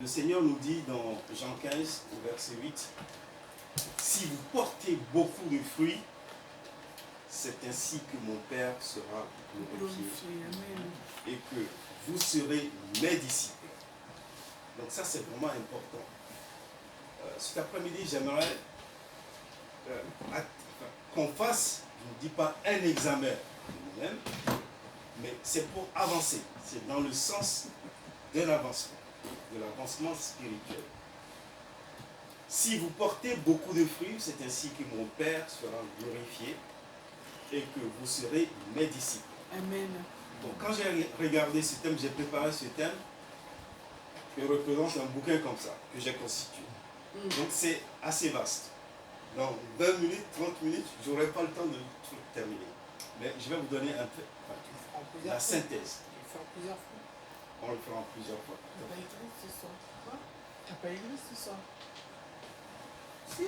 Le Seigneur nous dit dans Jean 15, au verset 8, « Si vous portez beaucoup de fruits, c'est ainsi que mon Père sera glorifié et que vous serez mes disciples. » Donc ça, c'est vraiment important. Cet après-midi, j'aimerais qu'on fasse, je ne dis pas un examen de nous-mêmes, mais c'est pour avancer. C'est dans le sens d'un avancement, de l'avancement spirituel. Si vous portez beaucoup de fruits, c'est ainsi que mon Père sera glorifié et que vous serez mes disciples. Amen. Donc quand j'ai regardé ce thème, j'ai préparé ce thème qui représente un bouquin comme ça, que j'ai constitué. Donc c'est assez vaste. Dans 20 minutes, 30 minutes, je n'aurai pas le temps de tout terminer. Mais je vais vous donner un peu la synthèse. On le fera en plusieurs fois. Tu n'as pas écrit ce soir. Quoi? Tu n'as pas écrit ce soir. Si.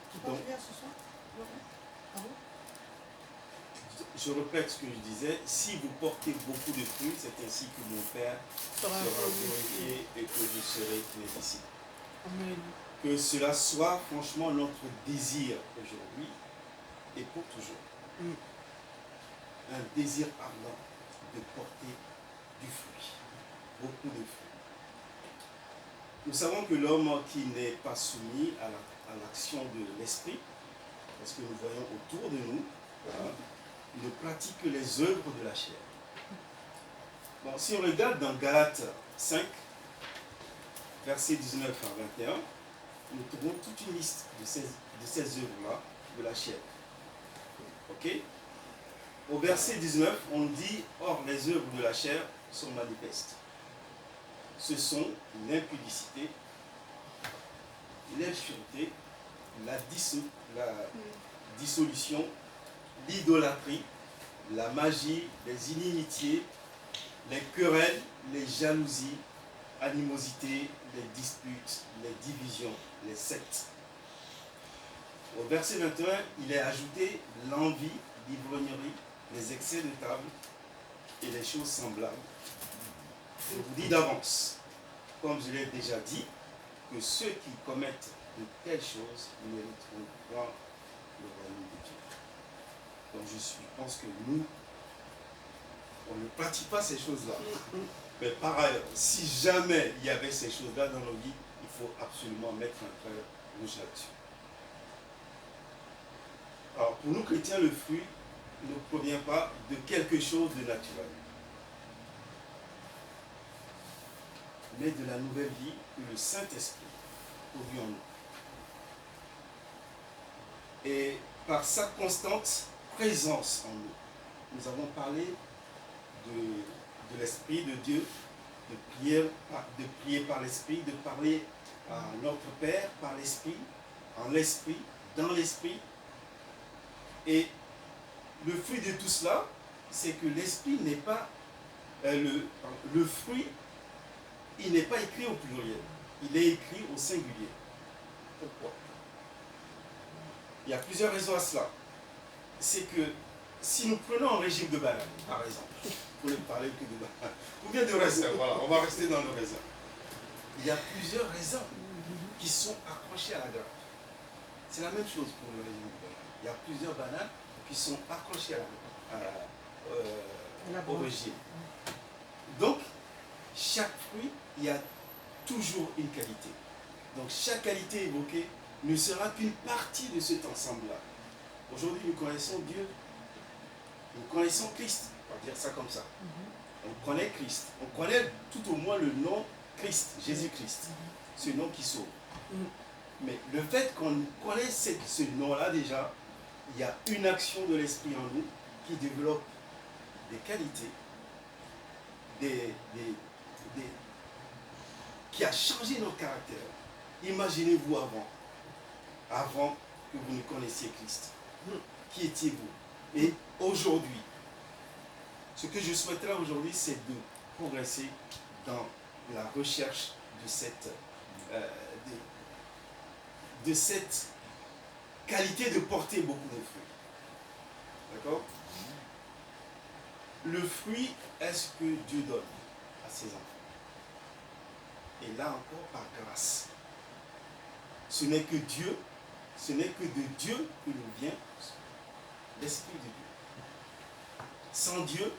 Tu peux venir ce soir? Ah bon? Je répète ce que je disais, si vous portez beaucoup de fruits, c'est ainsi que mon Père sera glorifié et que vous serez mes disciples. Amen. Que cela soit franchement notre désir aujourd'hui et pour toujours. Un désir ardent de porter du fruit, beaucoup de fruits. Nous savons que l'homme qui n'est pas soumis à l'action de l'esprit, parce que nous voyons autour de nous, ne pratique que les œuvres de la chair. Bon, si on regarde dans Galates 5, versets 19 à 21, nous trouvons toute une liste de ces œuvres-là de la chair. Ok? Au verset 19, on dit « Or, les œuvres de la chair sont manifestes. Ce sont l'impudicité, l'impureté, la dissolution, l'idolâtrie, la magie, les inimitiés, les querelles, les jalousies, animosités, les disputes, les divisions, les sectes. » Au verset 21, il est ajouté l'envie, l'ivrognerie, les excès de table et les choses semblables. Je vous dis d'avance, comme je l'ai déjà dit, que ceux qui commettent de telles choses mériteront pas le royaume de Dieu. Donc je pense que nous, on ne pratique pas ces choses-là. Mais par ailleurs, si jamais il y avait ces choses-là dans nos vies, il faut absolument mettre un trait rouge là-dessus. Alors pour nous chrétiens, le fruit ne provient pas de quelque chose de naturel, mais de la nouvelle vie que le Saint-Esprit produit en nous. Et par sa constante présence en nous, nous avons parlé de l'Esprit de Dieu, de prier par l'Esprit, de parler à notre Père par l'Esprit, en l'Esprit, dans l'Esprit. Et le fruit de tout cela, c'est que l'Esprit n'est pas, le fruit, il n'est pas écrit au pluriel, il est écrit au singulier. Pourquoi? Il y a plusieurs raisons à cela. C'est que si nous prenons un régime de banane, par exemple, pour ne parler que de banane, ou bien de raisin, voilà, on va rester dans le raisin. Il y a plusieurs raisins qui sont accrochés à la grappe. C'est la même chose pour le régime de banane. Il y a plusieurs bananes qui sont accrochées au régime. Donc, chaque fruit, il y a toujours une qualité. Donc, chaque qualité évoquée ne sera qu'une partie de cet ensemble-là. Aujourd'hui, nous connaissons Dieu. Nous connaissons Christ. On va dire ça comme ça. On connaît Christ. On connaît tout au moins le nom Christ, Jésus-Christ. Ce nom qui sauve. Mais le fait qu'on connaisse ce nom-là déjà, il y a une action de l'Esprit en nous qui développe des qualités, qui a changé notre caractère. Imaginez-vous avant que vous ne connaissiez Christ. Qui étiez-vous? Et aujourd'hui, ce que je souhaiterais aujourd'hui, c'est de progresser dans la recherche de cette qualité de porter beaucoup de fruits. D'accord? Le fruit est ce que Dieu donne. ses enfants. Et là encore, par grâce. Ce n'est que Dieu, ce n'est que de Dieu que nous vient l'Esprit de Dieu. Sans Dieu,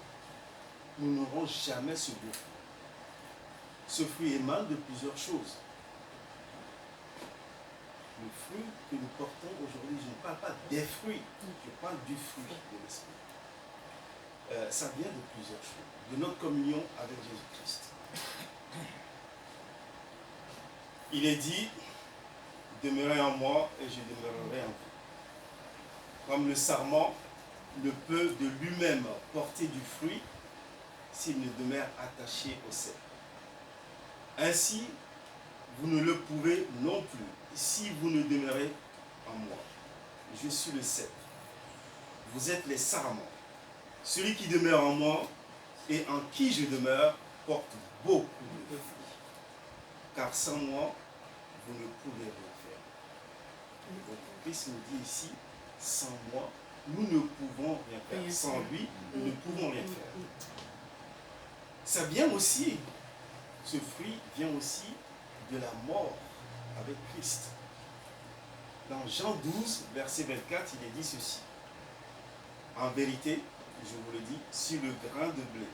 nous n'aurons jamais ce beau fruit. Ce fruit émane de plusieurs choses. Le fruit que nous portons aujourd'hui, je ne parle pas des fruits, je parle du fruit de l'Esprit. Ça vient de plusieurs choses. De notre communion avec Jésus-Christ. Il est dit, demeurez en moi et je demeurerai en vous. Comme le sarment ne peut de lui-même porter du fruit s'il ne demeure attaché au cep. Ainsi, vous ne le pouvez non plus si vous ne demeurez en moi. Je suis le cep. Vous êtes les sarments. Celui qui demeure en moi et en qui je demeure porte beaucoup de fruits. Car sans moi, vous ne pouvez rien faire. Donc Christ nous dit ici, sans moi, nous ne pouvons rien faire. Sans lui, nous ne pouvons rien faire. Ça vient aussi, ce fruit vient aussi de la mort avec Christ. Dans Jean 12, verset 24, il est dit ceci. En vérité, je vous le dis, si le grain de blé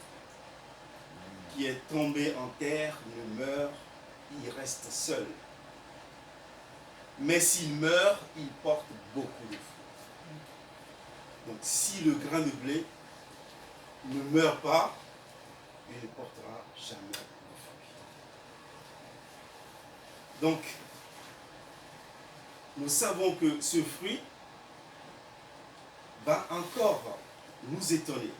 qui est tombé en terre ne meurt, il reste seul. Mais s'il meurt, il porte beaucoup de fruits. Donc si le grain de blé ne meurt pas, il ne portera jamais de fruits. Donc, nous savons que ce fruit va encore nous étonner.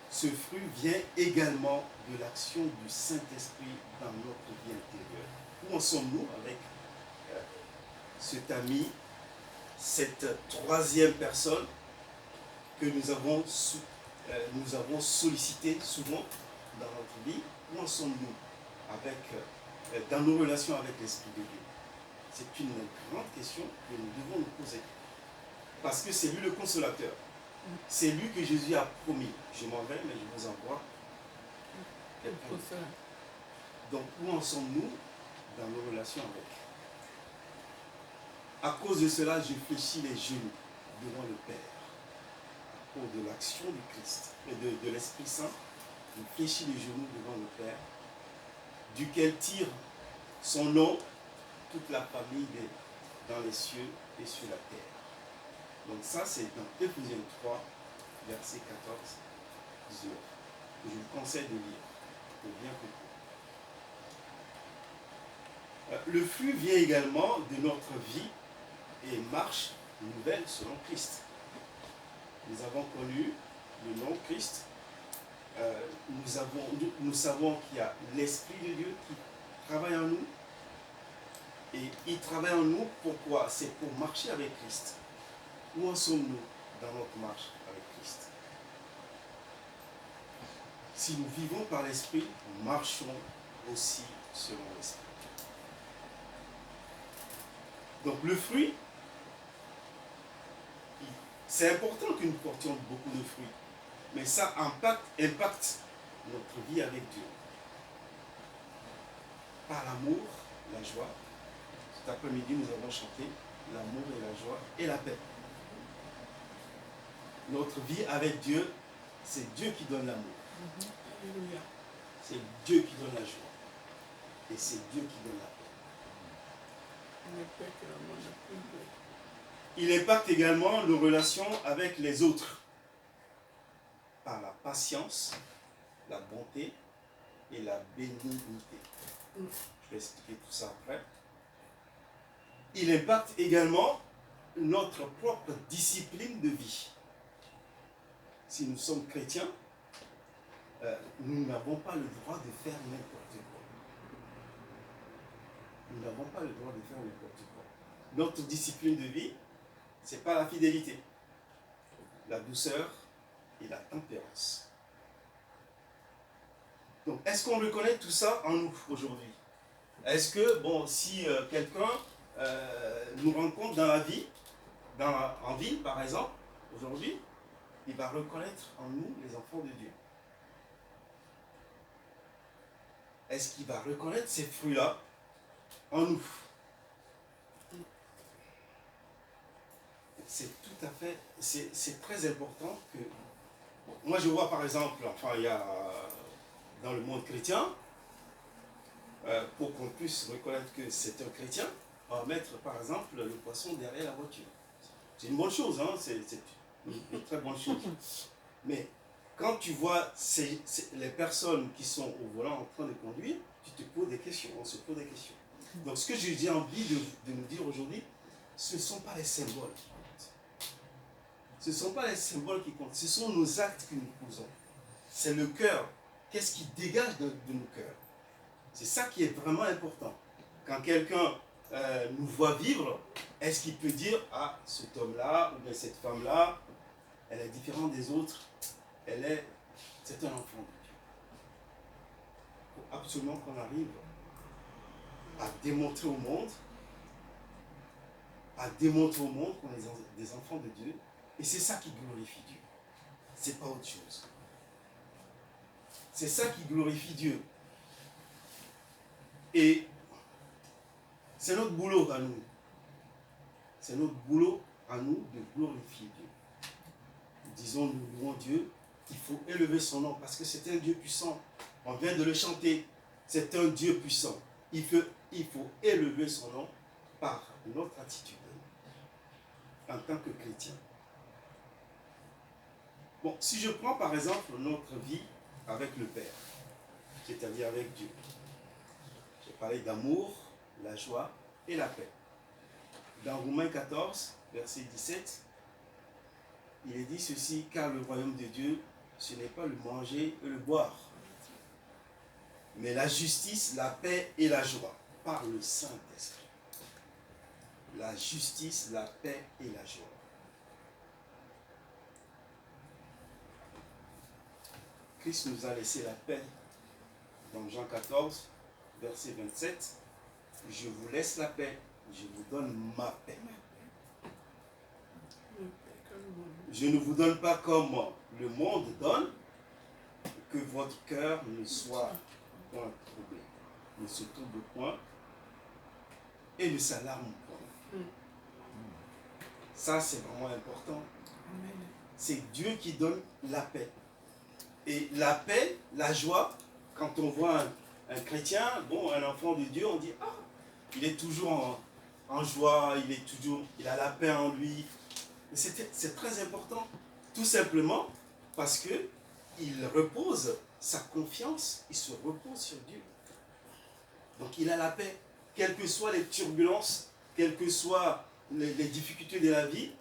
Ce fruit vient également de l'action du Saint-Esprit dans notre vie intérieure. Où en sommes-nous avec cet ami, cette troisième personne que nous avons sollicité souvent dans notre vie? Où en sommes-nous avec, dans nos relations avec l'Esprit de Dieu? C'est une grande question que nous devons nous poser. Parce que c'est lui le consolateur. C'est lui que Jésus a promis. Je m'en vais, mais je vous envoie quelqu'un. Donc, où en sommes-nous dans nos relations avec? À cause de cela, je fléchis les genoux devant le Père. À cause de l'action du Christ et de l'Esprit Saint, je fléchis les genoux devant le Père, duquel tire son nom toute la famille dans les cieux et sur la terre. Donc ça, c'est dans Éphésiens 3, verset 14, 19, que je vous conseille de lire, pour bien comprendre. Le fruit vient également de notre vie et marche nouvelle selon Christ. Nous avons connu le nom Christ. Nous savons qu'il y a l'Esprit de Dieu qui travaille en nous. Et il travaille en nous, pourquoi? C'est pour marcher avec Christ. Où en sommes-nous dans notre marche avec Christ? Si nous vivons par l'Esprit, nous marchons aussi selon l'Esprit. Donc le fruit, c'est important que nous portions beaucoup de fruits, mais ça impacte notre vie avec Dieu. Par l'amour, la joie. Cet après-midi, nous avons chanté l'amour et la joie et la paix. Notre vie avec Dieu, c'est Dieu qui donne l'amour. C'est Dieu qui donne la joie. Et c'est Dieu qui donne la paix. Il impacte également nos relations avec les autres par la patience, la bonté et la bénignité. Je vais expliquer tout ça après. Il impacte également notre propre discipline de vie. Si nous sommes chrétiens, nous n'avons pas le droit de faire n'importe quoi. Nous n'avons pas le droit de faire n'importe quoi. Notre discipline de vie, ce n'est pas la fidélité, la douceur et la tempérance. Donc, est-ce qu'on reconnaît tout ça en nous aujourd'hui? Est-ce que, si quelqu'un nous rencontre dans la vie, en ville par exemple, aujourd'hui, il va reconnaître en nous les enfants de Dieu. est-ce qu'il va reconnaître ces fruits-là en nous? C'est tout à fait, c'est très important que, moi je vois par exemple, enfin il y a dans le monde chrétien, pour qu'on puisse reconnaître que c'est un chrétien, on va mettre par exemple le poisson derrière la voiture. C'est une bonne chose, hein, c'est une très bonne chose. Mais quand tu vois les personnes qui sont au volant en train de conduire, tu te poses des questions, on se pose des questions. Donc ce que j'ai envie de nous dire aujourd'hui, ce ne sont pas les symboles qui comptent. Ce ne sont pas les symboles qui comptent, ce sont nos actes que nous posons. C'est le cœur. Qu'est-ce qui dégage de nos cœurs? C'est ça qui est vraiment important. Quand quelqu'un nous voit vivre, est-ce qu'il peut dire, ah, cet homme-là, ou bien cette femme-là, elle est différente des autres, c'est un enfant de Dieu. Il faut absolument qu'on arrive à démontrer au monde, qu'on est des enfants de Dieu, et c'est ça qui glorifie Dieu. C'est pas autre chose. C'est ça qui glorifie Dieu. Et c'est notre boulot à nous. C'est notre boulot à nous de glorifier Dieu. Disons, nous louons Dieu, il faut élever son nom parce que c'est un Dieu puissant. On vient de le chanter. C'est un Dieu puissant. Il faut élever son nom par notre attitude en tant que chrétien. Bon, si je prends par exemple notre vie avec le Père, c'est-à-dire avec Dieu, j'ai parlé d'amour, la joie et la paix. Dans Romains 14, verset 17, il est dit ceci, car le royaume de Dieu, ce n'est pas le manger et le boire, mais la justice, la paix et la joie par le Saint-Esprit. La justice, la paix et la joie. Christ nous a laissé la paix dans Jean 14, verset 27. Je vous laisse la paix, je vous donne ma paix. Je ne vous donne pas comme le monde donne, que votre cœur ne soit point troublé, ne se trouble point et ne s'alarme point. Ça, c'est vraiment important. C'est Dieu qui donne la paix. Et la paix, la joie, quand on voit un chrétien, bon, un enfant de Dieu, on dit, ah, il est toujours en joie, il a la paix en lui. C'est très important, tout simplement parce que il repose sa confiance, il se repose sur Dieu. Donc il a la paix, quelles que soient les turbulences, quelles que soient les difficultés de la vie,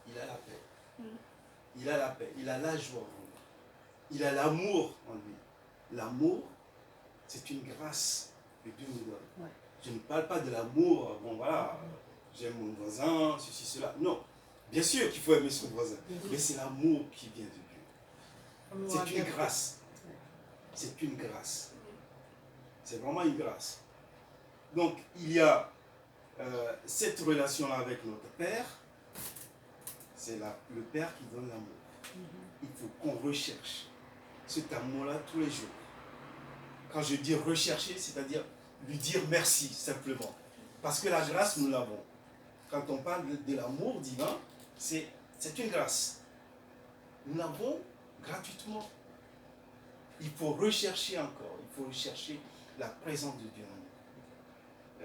il a la paix. Il a la paix, il a la joie en lui. Il a l'amour en lui. L'amour, c'est une grâce que Dieu nous donne. Ouais. Je ne parle pas de l'amour, bon voilà, j'aime mon voisin, ceci, cela. Non, bien sûr qu'il faut aimer son voisin, mais c'est l'amour qui vient de Dieu. C'est une grâce. C'est une grâce. C'est vraiment une grâce. Donc, il y a cette relation-là avec notre Père. C'est le Père qui donne l'amour. Il faut qu'on recherche cet amour-là tous les jours. Quand je dis rechercher, c'est-à-dire lui dire merci, simplement. Parce que la grâce, nous l'avons. Quand on parle de l'amour divin, c'est une grâce. Nous l'avons gratuitement. Il faut rechercher encore, il faut rechercher la présence de Dieu en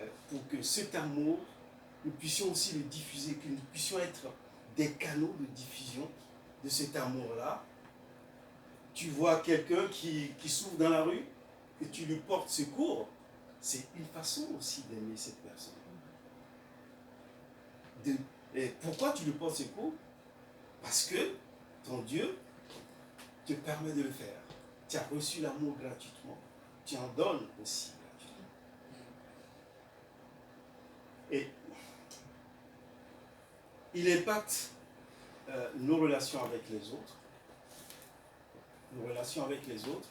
nous. Pour que cet amour, nous puissions aussi le diffuser, que nous puissions être des canaux de diffusion de cet amour-là. Tu vois quelqu'un qui souffre dans la rue, que tu lui portes secours, c'est une façon aussi d'aimer cette personne. Et pourquoi tu lui portes secours? Parce que ton Dieu te permet de le faire. Tu as reçu l'amour gratuitement. Tu en donnes aussi gratuitement. Et il impacte nos relations avec les autres. Nos relations avec les autres.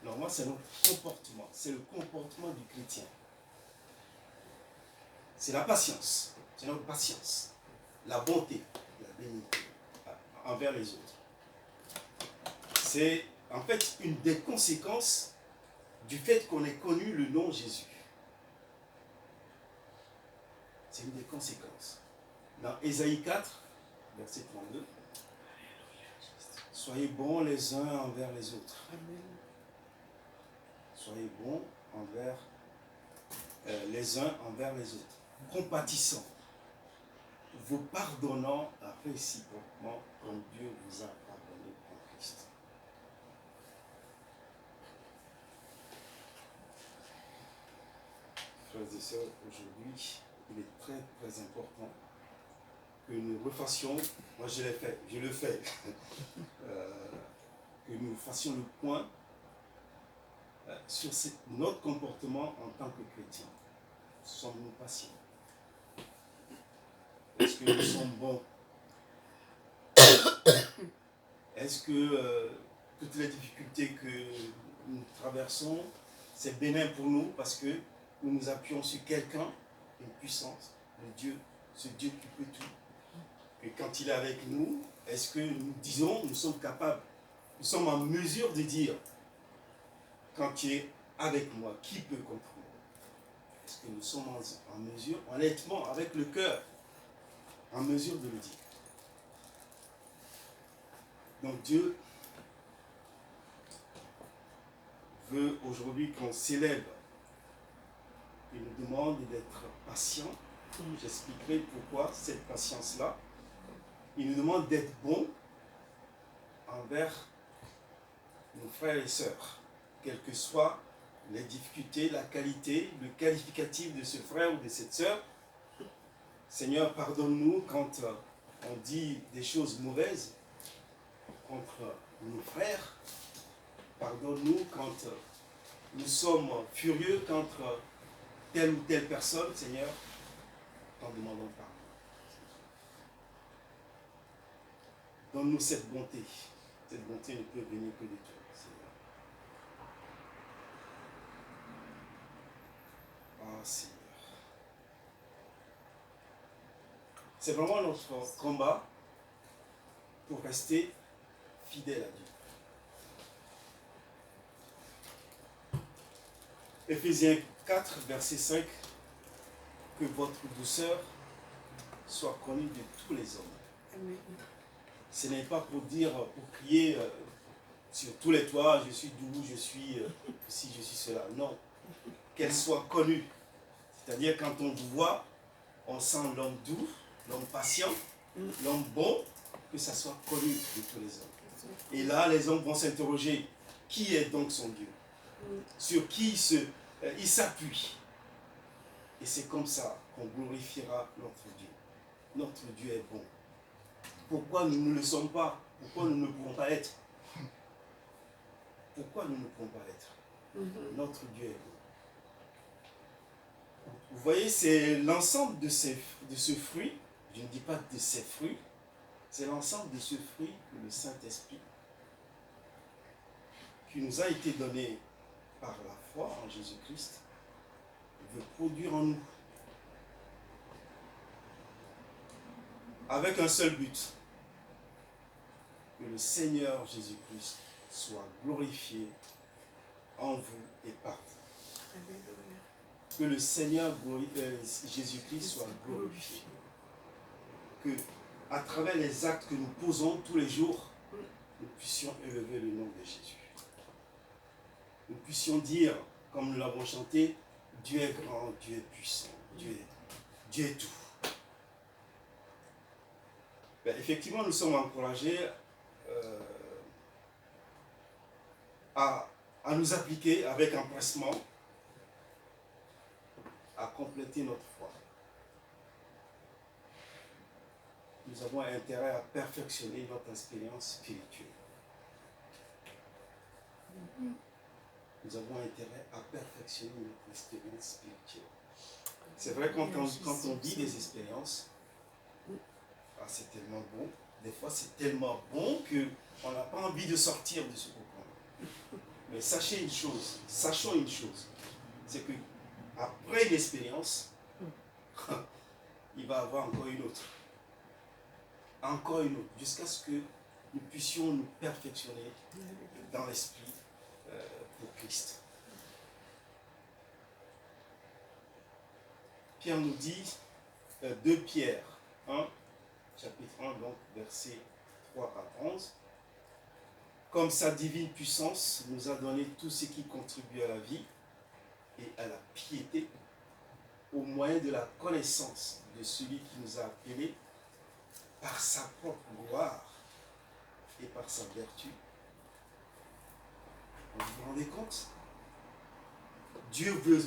Normalement, c'est notre comportement. C'est le comportement du chrétien. C'est la patience. C'est notre patience. La bonté, la bénité envers les autres. C'est en fait une des conséquences du fait qu'on ait connu le nom Jésus. C'est une des conséquences. Dans Ésaïe 4, verset 32, soyez bons les uns envers les autres. Amen. Soyez bons envers les uns envers les autres. Compatissants. Vous pardonnant réciproquement comme Dieu vous a pardonné en Christ. Frères et sœurs, aujourd'hui, il est très très important que nous refassions, moi je le fais, que nous fassions le point sur notre comportement en tant que chrétien. Sommes-nous patients? Est-ce que nous sommes bons? Est-ce que toutes les difficultés que nous traversons, c'est bénin pour nous parce que nous nous appuyons sur quelqu'un, une puissance, le Dieu, ce Dieu qui peut tout. Et quand il est avec nous, est-ce que nous disons, nous sommes capables, nous sommes en mesure de dire, quand tu es avec moi, qui peut contre moi? Est-ce que nous sommes en mesure, honnêtement, avec le cœur, en mesure de le dire? Donc Dieu veut aujourd'hui qu'on célèbre. Il nous demande d'être patient. J'expliquerai pourquoi cette patience-là. Il nous demande d'être bon envers nos frères et sœurs, quelles que soient les difficultés, la qualité, le qualificatif de ce frère ou de cette sœur. Seigneur, pardonne-nous quand on dit des choses mauvaises contre nos frères. Pardonne-nous quand nous sommes furieux contre telle ou telle personne, Seigneur. T'en demandons pardon. Donne-nous cette bonté. Cette bonté ne peut venir que de toi, Seigneur. Ah, Seigneur. C'est vraiment notre combat pour rester fidèle à Dieu. Éphésiens 4, verset 5, que votre douceur soit connue de tous les hommes. Amen. Ce n'est pas pour dire, pour crier sur tous les toits, je suis doux, je suis ci, je suis cela. Non, qu'elle soit connue. C'est-à-dire quand on vous voit, on sent l'homme doux, l'homme patient, l'homme bon, que ça soit connu de tous les hommes. Et là, les hommes vont s'interroger, qui est donc son Dieu? Sur qui il s'appuie? Et c'est comme ça qu'on glorifiera notre Dieu. Notre Dieu est bon. Pourquoi nous ne le sommes pas? Pourquoi nous ne pouvons pas être? Pourquoi nous ne pouvons pas être? Notre Dieu est bon. Vous voyez, c'est l'ensemble de ce fruit, je ne dis pas de ces fruits, c'est l'ensemble de ce fruit que le Saint-Esprit, qui nous a été donné par la foi en Jésus-Christ, veut produire en nous. Avec un seul but, que le Seigneur Jésus-Christ soit glorifié en vous et par vous. Que le Seigneur Jésus-Christ soit glorifié. Que, à travers les actes que nous posons tous les jours, nous puissions élever le nom de Jésus. Nous puissions dire, comme nous l'avons chanté, Dieu est grand, Dieu est puissant, Dieu est tout. Ben, effectivement, nous sommes encouragés à nous appliquer avec empressement à compléter notre foi. Nous avons intérêt à perfectionner notre expérience spirituelle. Nous avons intérêt à perfectionner notre expérience spirituelle. C'est vrai, quand on vit des expériences, c'est tellement bon. Des fois, c'est tellement bon qu'on n'a pas envie de sortir de ce cocon. Mais sachons une chose, c'est que après une expérience, il va y avoir encore une autre, jusqu'à ce que nous puissions nous perfectionner dans l'esprit pour Christ. Pierre nous dit, 2 Pierre 1, chapitre 1, donc versets 3 à 11, comme sa divine puissance nous a donné tout ce qui contribue à la vie et à la piété, au moyen de la connaissance de celui qui nous a appelés par sa propre gloire et par sa vertu. Vous vous rendez compte? Dieu veut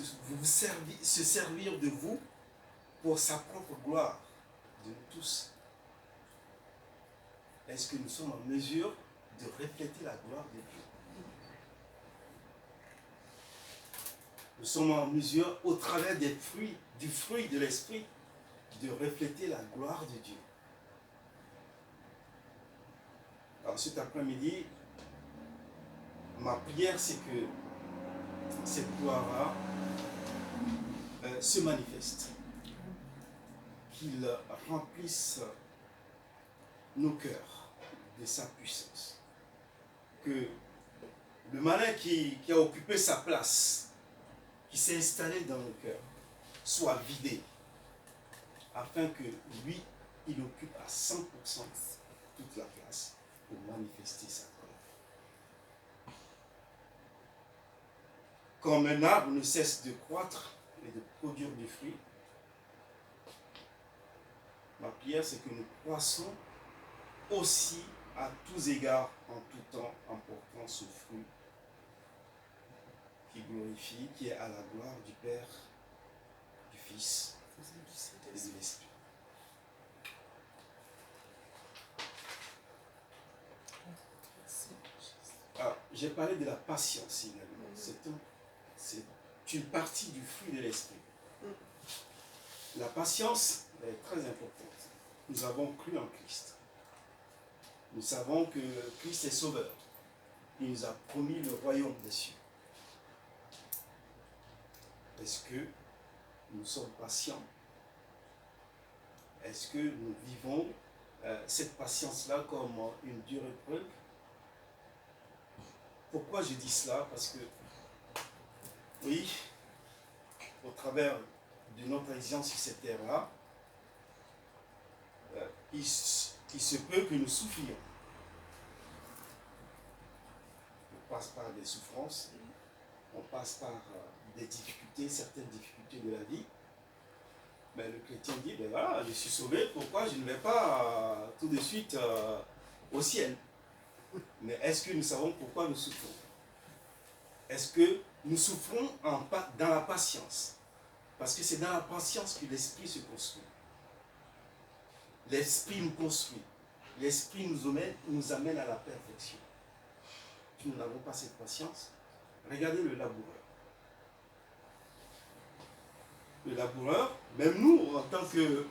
se servir de vous pour sa propre gloire, de nous tous. Est-ce que nous sommes en mesure de refléter la gloire de Dieu? Nous sommes en mesure, au travers des fruits, du fruit de l'esprit, de refléter la gloire de Dieu. Alors cet après-midi, ma prière, c'est que cette gloire-là se manifeste, qu'il remplisse nos cœurs de sa puissance, que le malin qui a occupé sa place, qui s'est installé dans nos cœurs, soit vidé, afin que lui, il occupe à 100% toute la place pour manifester sa gloire. Comme un arbre ne cesse de croître et de produire du fruit, ma prière, c'est que nous croissons aussi à tous égards, en tout temps, en portant ce fruit qui glorifie, qui est à la gloire du Père, du Fils et de l'Esprit. Alors, j'ai parlé de la patience également. C'est une partie du fruit de l'Esprit. La patience est très importante. Nous avons cru en Christ. Nous savons que Christ est sauveur. Il nous a promis le royaume des cieux. Est-ce que nous sommes patients? Est-ce que nous vivons cette patience-là comme une dure épreuve? Pourquoi je dis cela? Parce que, oui, au travers de notre existence sur cette terre-là, il se peut que nous souffrions. On passe par des souffrances, on passe par des difficultés, certaines difficultés de la vie. Mais le chrétien dit, ben voilà, je suis sauvé, pourquoi je ne vais pas tout de suite au ciel? Mais est-ce que nous savons pourquoi nous souffrons? Est-ce que nous souffrons dans la patience? Parce que c'est dans la patience que l'esprit se construit. L'esprit nous construit. L'esprit nous amène à la perfection. Si nous n'avons pas cette patience, regardez le laboureur. Le laboureur, même nous, en tant que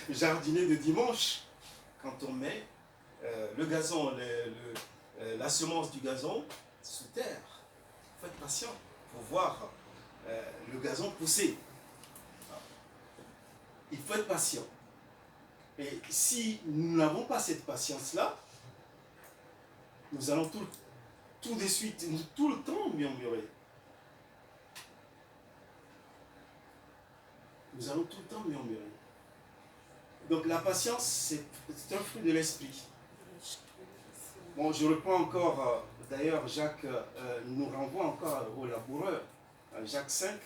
jardinier de dimanche, quand on met le gazon, la semence du gazon sous terre, il faut être patient pour voir le gazon pousser. Il faut être patient. Et si nous n'avons pas cette patience-là, nous allons tout de suite, tout le temps murmurer. Nous allons tout le temps murmurer. Donc la patience, c'est un fruit de l'esprit. Bon, je reprends encore, d'ailleurs, Jacques nous renvoie encore au laboureur. Jacques 5,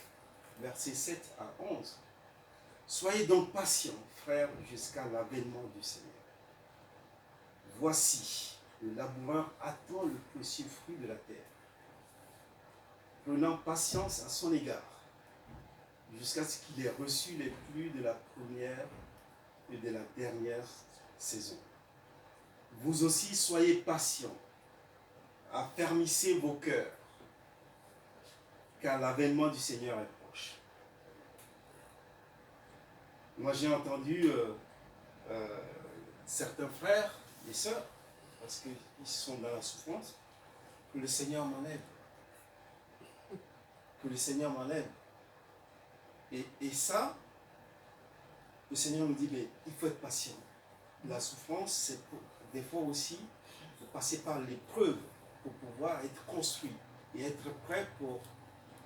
versets 7 à 11. Soyez donc patients, frères, jusqu'à l'avènement du Seigneur. Voici, le laboureur attend le précieux fruit de la terre, prenant patience à son égard, jusqu'à ce qu'il ait reçu les pluies de la première et de la dernière saison. Vous aussi, soyez patients, affermissez vos cœurs, car l'avènement du Seigneur est proche. Moi, j'ai entendu certains frères et sœurs, parce qu'ils sont dans la souffrance, que le Seigneur m'enlève. Que le Seigneur m'enlève. Et ça, le Seigneur nous dit, mais il faut être patient. La souffrance, c'est des fois aussi, il faut passer par l'épreuve pour pouvoir être construit et être prêt pour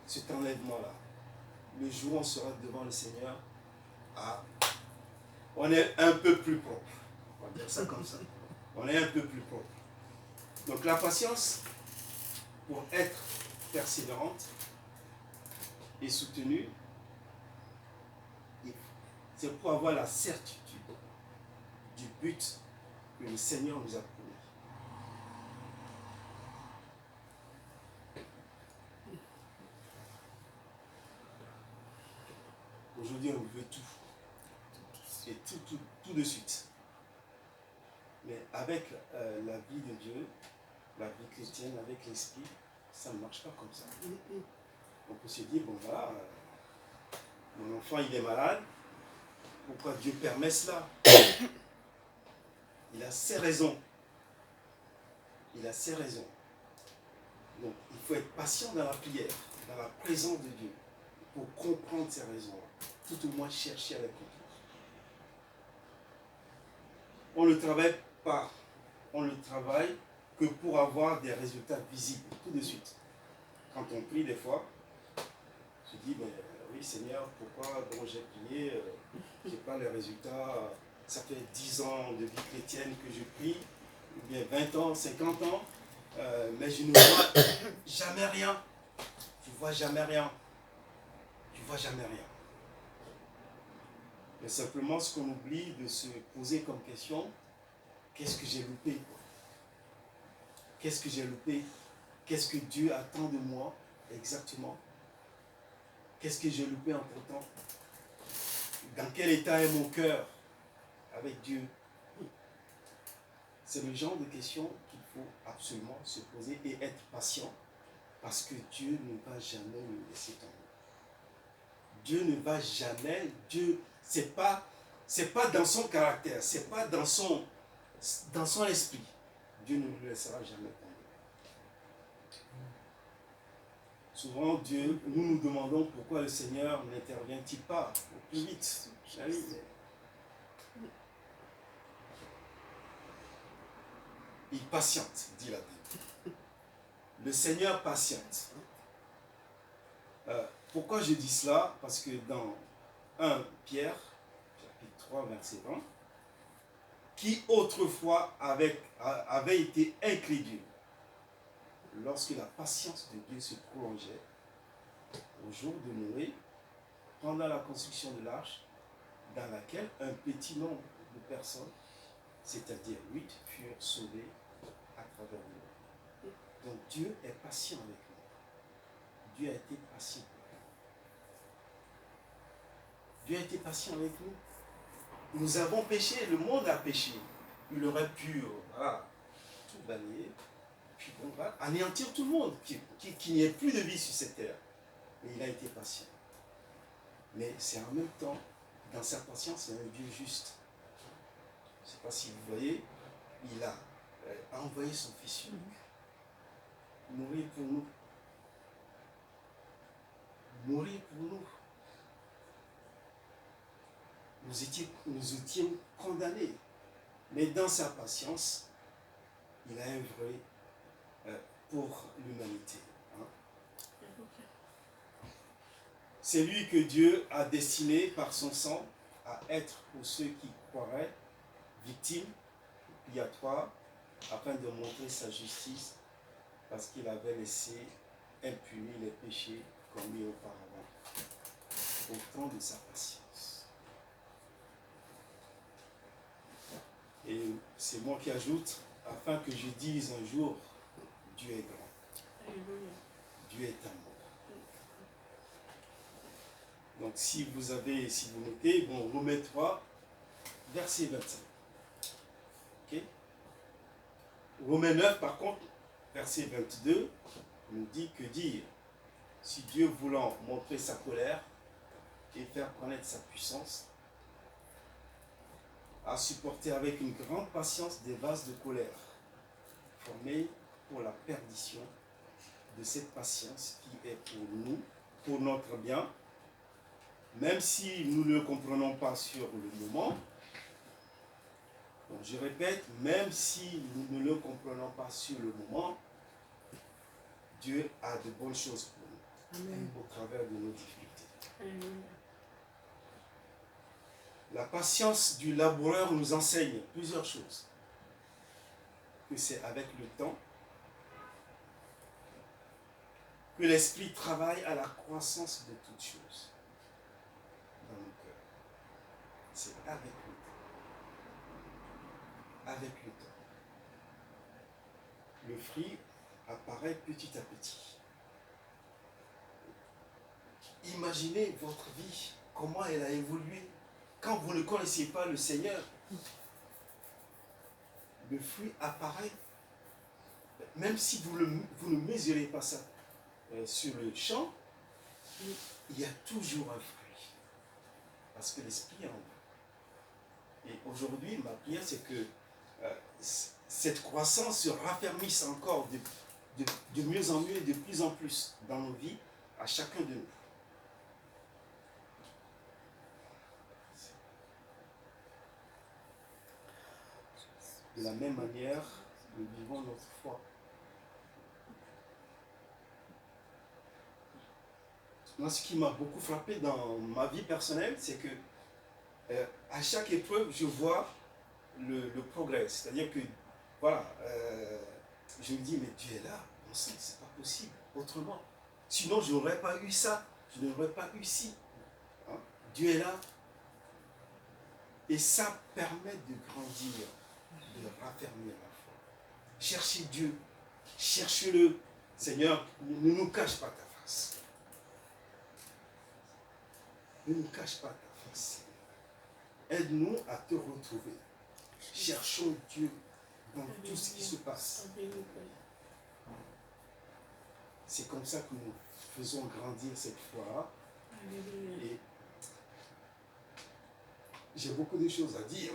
cet enlèvement-là. Le jour où on sera devant le Seigneur, on est un peu plus propre. On va dire ça comme ça. On est un peu plus propre. Donc la patience, pour être persévérante et soutenue, c'est pour avoir la certitude du but que le Seigneur nous a promis. Aujourd'hui, on veut tout. Et tout de suite. Mais avec la vie de Dieu, la vie chrétienne, avec l'esprit, ça ne marche pas comme ça. On peut se dire, bon voilà, mon enfant il est malade, pourquoi Dieu permet cela? Il a ses raisons. Il a ses raisons. Donc il faut être patient dans la prière, dans la présence de Dieu, pour comprendre ces raisons-là. Tout au moins chercher à les comprendre. On ne travaille que pour avoir des résultats visibles, tout de suite. Quand on prie des fois, je dis, mais oui Seigneur, pourquoi bon, j'ai prié, je n'ai pas les résultats, ça fait 10 ans de vie chrétienne que je prie, ou bien 20 ans, 50 ans, mais je ne vois jamais rien. Je ne vois jamais rien. Je ne vois jamais rien. Mais simplement ce qu'on oublie de se poser comme question, qu'est-ce que j'ai loupé? Qu'est-ce que j'ai loupé? Qu'est-ce que Dieu attend de moi exactement? Qu'est-ce que j'ai loupé entre-temps? Dans quel état est mon cœur avec Dieu? C'est le genre de questions qu'il faut absolument se poser et être patient, parce que Dieu ne va jamais nous laisser tomber. Dieu ne va jamais, Dieu, c'est pas dans son caractère, c'est pas dans son esprit. Dieu ne nous laissera jamais tomber. Souvent, Dieu, nous demandons pourquoi le Seigneur n'intervient-il pas au plus vite. Il patiente, dit la Bible. Le Seigneur patiente. Pourquoi je dis cela? Parce que dans 1 Pierre, chapitre 3, verset 20, qui autrefois avait été incrédule, lorsque la patience de Dieu se prolongeait, au jour de Noé, pendant la construction de l'arche, dans laquelle un petit nombre de personnes, c'est-à-dire 8, furent sauvées à travers l'eau. Donc Dieu est patient avec nous. Dieu a été patient. Dieu a été patient avec nous. Nous avons péché, le monde a péché. Il aurait pu tout balayer, puis anéantir tout le monde, qu'il n'y ait plus de vie sur cette terre. Mais il a été patient. Mais c'est en même temps, dans sa patience, c'est un Dieu juste. Je ne sais pas si vous voyez, il a envoyé son Fils unique, mourir pour nous. Mourir pour nous. Nous étions condamnés. Mais dans sa patience, il a œuvré pour l'humanité. C'est lui que Dieu a destiné par son sang à être pour ceux qui croiraient victimes expiatoires afin de montrer sa justice parce qu'il avait laissé impunis les péchés commis auparavant au temps de sa patience. Et c'est moi qui ajoute, afin que je dise un jour, Dieu est grand. Alléluia. Dieu est amour. Donc si vous notez, bon, Romains 3, verset 25. Ok? Romains 9, par contre, verset 22, nous dit que dire, si Dieu voulant montrer sa colère et faire connaître sa puissance, a supporté avec une grande patience des vases de colère, formés pour la perdition de cette patience qui est pour nous, pour notre bien, même si nous ne le comprenons pas sur le moment, Donc je répète, même si nous ne le comprenons pas sur le moment, Dieu a de bonnes choses pour nous. Amen. Au travers de nos difficultés. Amen. La patience du laboureur nous enseigne plusieurs choses. Que c'est avec le temps que l'Esprit travaille à la croissance de toutes choses dans nos cœurs. C'est avec le temps. Avec le temps. Le fruit apparaît petit à petit. Imaginez votre vie, comment elle a évolué. Quand vous ne connaissiez pas le Seigneur, le fruit apparaît. Même si vous ne mesurez pas ça sur le champ, il y a toujours un fruit. Parce que l'Esprit est en vous. Et aujourd'hui, ma prière, c'est que cette croissance se raffermisse encore de mieux en mieux et de plus en plus dans nos vies, à chacun de nous. De la même manière, nous vivons notre foi. Moi, ce qui m'a beaucoup frappé dans ma vie personnelle, c'est que à chaque épreuve, je vois le progrès. C'est-à-dire que, voilà, je me dis, mais Dieu est là, on sait que c'est pas possible autrement. Sinon, je n'aurais pas eu ça, je n'aurais pas eu ci. Hein? Dieu est là. Et ça permet de grandir, de raffermir la foi. Cherchez Dieu, cherchez-le. Seigneur, ne nous cache pas ta face. Ne nous cache pas ta face. Aide-nous à te retrouver. Cherchons Dieu dans tout ce qui se passe. C'est comme ça que nous faisons grandir cette foi. Et j'ai beaucoup de choses à dire.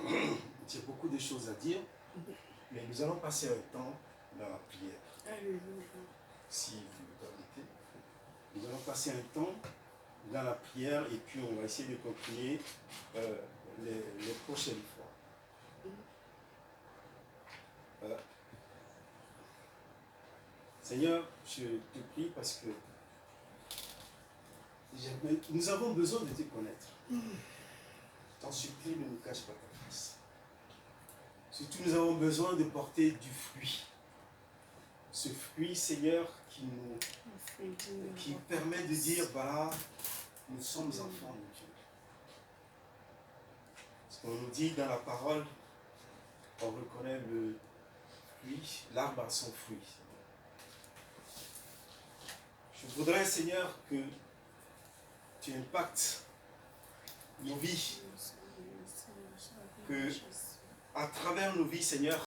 J'ai beaucoup de choses à dire. Mais nous allons passer un temps dans la prière. Si vous le permettez. Nous allons passer un temps dans la prière et puis on va essayer de continuer les prochaines fois. Seigneur, je te prie parce que nous avons besoin de te connaître. T'en supplie, ne nous cache pas ta face. Surtout, nous avons besoin de porter du fruit. Ce fruit, Seigneur, qui permet de dire, voilà, nous sommes enfants de Dieu. Ce qu'on nous dit dans la parole, on reconnaît le fruit, l'arbre a son fruit. Je voudrais, Seigneur, que tu impactes nos vies, que à travers nos vies, Seigneur,